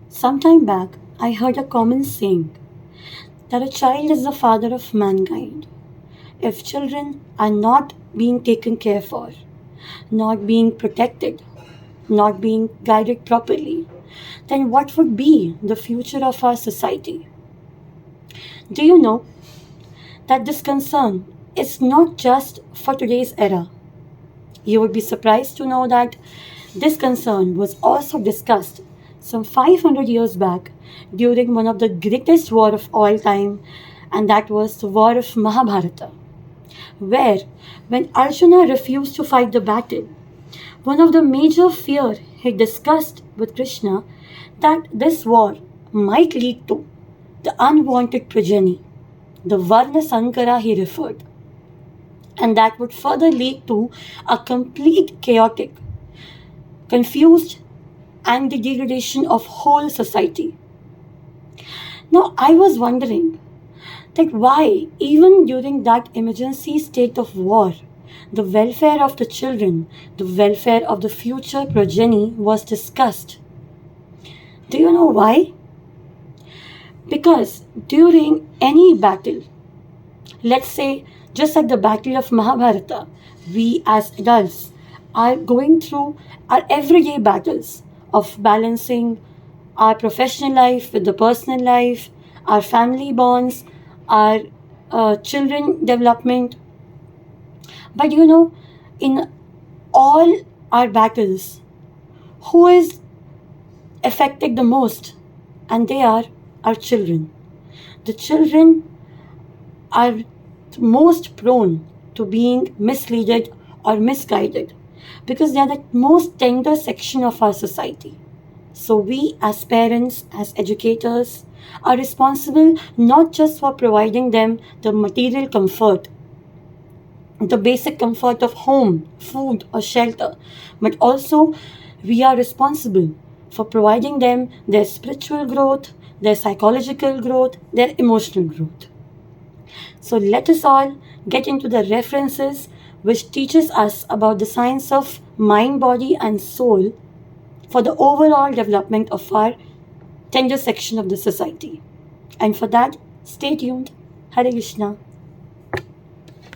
Some time back, I heard a common saying that a child is the father of mankind. If children are not being taken care for, not being protected, not being guided properly, then what would be the future of our society? Do you know that this concern is not just for today's era? You would be surprised to know that this concern was also discussed some 500 years back during one of the greatest war of all time, and that was the war of Mahabharata, where when Arjuna refused to fight the battle, one of the major fear he discussed with Krishna that this war might lead to the unwanted progeny, the Varna Sankara he referred, and that would further lead to a complete chaotic, confused, and the degradation of whole society. Now I was wondering that why, even during that emergency state of war, the welfare of the children, the welfare of the future progeny was discussed. Do you know why? Because during any battle, let's say just like the battle of Mahabharata, we as adults are going through our everyday battles of balancing our professional life with the personal life, our family bonds, our children development. But in all our battles, who is affected the most? And they are our children. The children are most prone to being misleaded or misguided because they are the most tender section of our society. So, we as parents, as educators, are responsible not just for providing them the material comfort, the basic comfort of home, food, or shelter, but also we are responsible for providing them their spiritual growth, their psychological growth, their emotional growth. So let us all get into the references which teaches us about the science of mind, body and soul for the overall development of our tender section of the society. And for that, stay tuned. Hare Krishna.